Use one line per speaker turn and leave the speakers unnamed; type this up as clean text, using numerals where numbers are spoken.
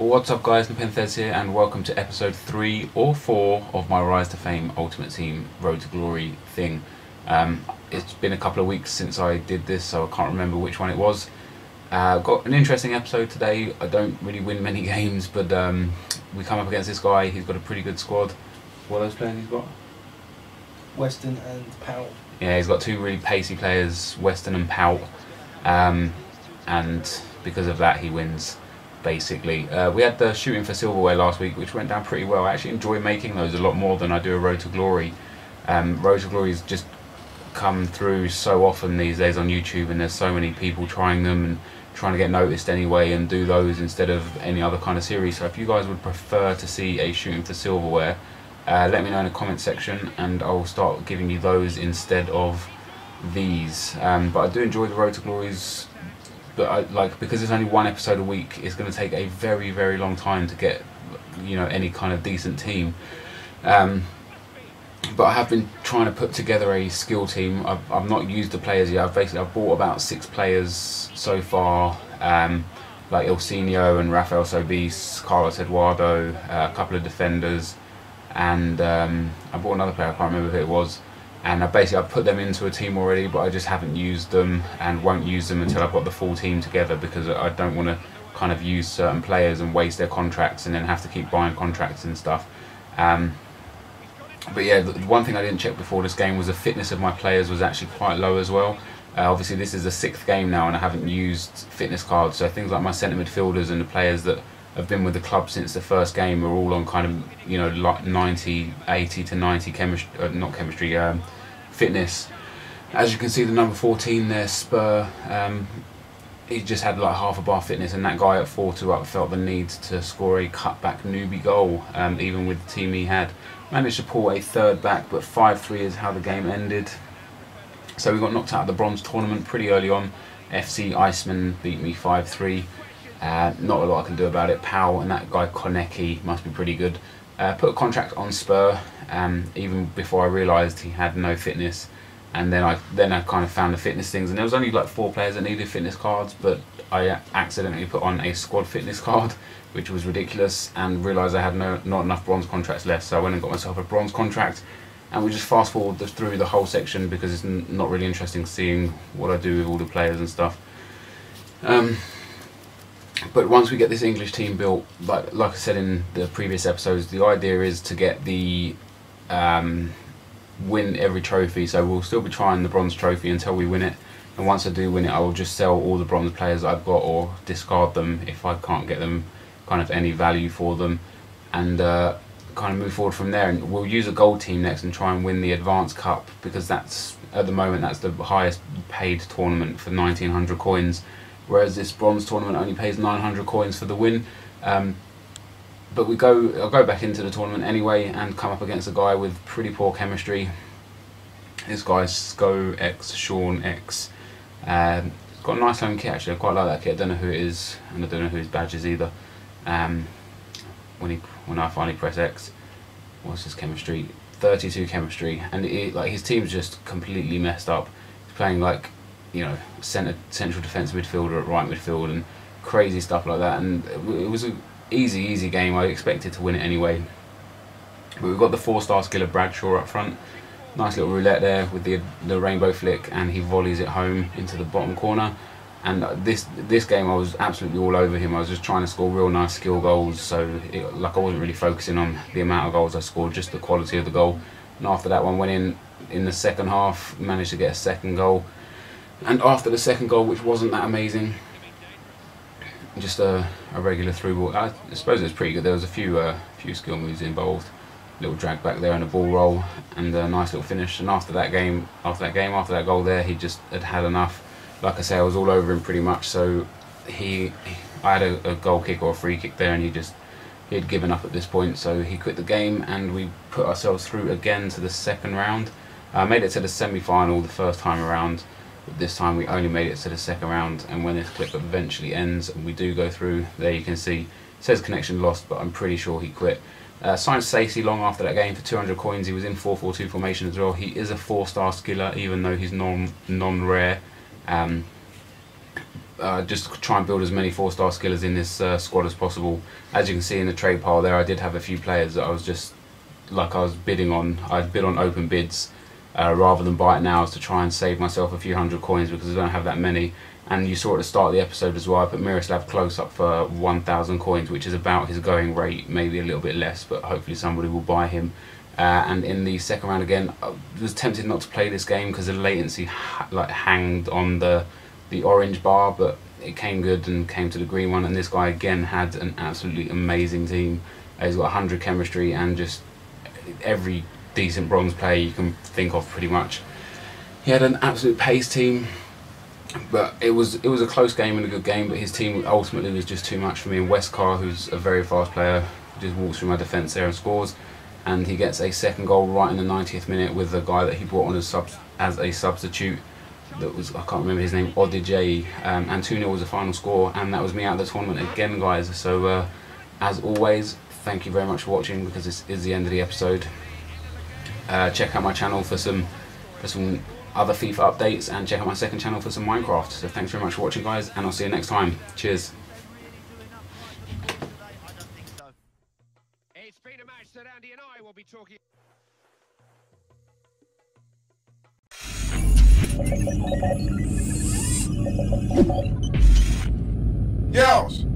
What's up guys, NepentheZ here and welcome to episode 3 or 4 of my Rise to Fame Ultimate Team Road to Glory thing. It's been a couple of weeks since I did this, so I can't remember which one it was. Got an interesting episode today. I don't really win many games, but we come up against this guy. He's got a pretty good squad. What are those players he's got?
Weston and Powell.
Yeah, he's got two really pacey players, Weston and Powell, and because of that he wins. Basically, we had the shooting for silverware last week, which went down pretty well. I actually enjoy making those a lot more than I do a Road to Glory. Road to Glory's just come through so often these days on YouTube, and there's so many people trying them and trying to get noticed anyway and do those instead of any other kind of series. So if you guys would prefer to see a shooting for silverware, let me know in the comment section and I'll start giving you those instead of these. But I do enjoy the Road to Glories. But because it's only one episode a week, it's going to take a very, very long time to get, you know, any kind of decent team. But I have been trying to put together a skill team. I've not used the players yet. I've bought about 6 players so far, like Ilsinho and Rafael Sobis, Carlos Eduardo, a couple of defenders, and I bought another player. I can't remember who it was. And I've put them into a team already, but I just haven't used them and won't use them until I've got the full team together, because I don't want to kind of use certain players and waste their contracts and then have to keep buying contracts and stuff. But yeah, the one thing I didn't check before this game was the fitness of my players was actually quite low as well. Obviously this is the 6th game now and I haven't used fitness cards, so things like my centre midfielders and the players that have been with the club since the first game are all on kind of, you know, like 80 to 90 fitness. As you can see, the number 14 there, Spur, he just had like half a bar fitness, and that guy at 4-2 up felt the need to score a cutback newbie goal, even with the team he had. Managed to pull a third back, but 5-3 is how the game ended. So we got knocked out of the bronze tournament pretty early on. FC Iceman beat me 5-3. Not a lot I can do about it. Powell and that guy Konecki must be pretty good. Put a contract on Spur, even before I realised he had no fitness, and then I kind of found the fitness things, and there was only like 4 players that needed fitness cards, but I accidentally put on a squad fitness card, which was ridiculous, and realised I had not enough bronze contracts left, so I went and got myself a bronze contract, and we just fast forward through the whole section because it's not really interesting seeing what I do with all the players and stuff. But once we get this English team built, like I said in the previous episodes, the idea is to get the win every trophy. So we'll still be trying the bronze trophy until we win it, and once I do win it I will just sell all the bronze players I've got or discard them if I can't get them kind of any value for them, and kind of move forward from there. And we'll use a gold team next and try and win the Advanced Cup, because that's at the moment that's the highest paid tournament for 1900 coins. Whereas this bronze tournament only pays 900 coins for the win. But I'll go back into the tournament anyway and come up against a guy with pretty poor chemistry. This guy's Sko X Sean X. Got a nice home kit actually. I quite like that kit. I don't know who it is, and I don't know who his badge is either. When I finally press X, what's his chemistry? 32 chemistry, and like his team's just completely messed up. He's playing like, you know, central defensive midfielder at right midfield and crazy stuff like that, and it was an easy game. I expected to win it anyway. But we've got the 4-star skill of Bradshaw up front. Nice little roulette there with the rainbow flick, and he volleys it home into the bottom corner. And this game I was absolutely all over him. I was just trying to score real nice skill goals, so like I wasn't really focusing on the amount of goals I scored, just the quality of the goal. And after that one went in the second half, managed to get a second goal. And after the second goal, which wasn't that amazing, just a regular through ball, I suppose it was pretty good. There was a few skill moves involved, little drag back there and a ball roll, and a nice little finish. And after that goal there, he just had enough. Like I say, I was all over him pretty much. So I had a goal kick or a free kick there, and he had given up at this point. So he quit the game, and we put ourselves through again to the second round. I made it to the semi-final the first time around. This time we only made it to the second round, and when this clip eventually ends and we do go through, there you can see it says connection lost, but I'm pretty sure he quit. Signed Stacey long after that game for 200 coins. He was in 4-4-2 formation as well. He is a 4-star skiller, even though he's non-rare. just try and build as many 4-star skillers in this squad as possible. As you can see in the trade pile there, I did have a few players that I was just like I was bidding on. I'd bid on open bids rather than buy it now, to try and save myself a few hundred coins, because I don't have that many. And you saw at the start of the episode as well, I put Miroslav Klose up for 1,000 coins, which is about his going rate, maybe a little bit less, but hopefully somebody will buy him. And in the second round again, I was tempted not to play this game because the latency like hanged on the orange bar, but it came good and came to the green one. And this guy again had an absolutely amazing team. He's got 100 chemistry and just every decent bronze player you can think of pretty much. He had an absolute pace team. But it was a close game and a good game, but his team ultimately was just too much for me. And Westcar, who's a very fast player, just walks through my defence there and scores. And he gets a second goal right in the 90th minute with a guy that he brought on as a substitute. That was, I can't remember his name, Odijay. And 2-0 was the final score, and that was me out of the tournament again, guys. So as always, thank you very much for watching, because this is the end of the episode. Check out my channel for some other FIFA updates, and check out my second channel for some Minecraft. So thanks very much for watching, guys, and I'll see you next time. Cheers.
It's been a match that Andy and I will be talking.
Yeousch!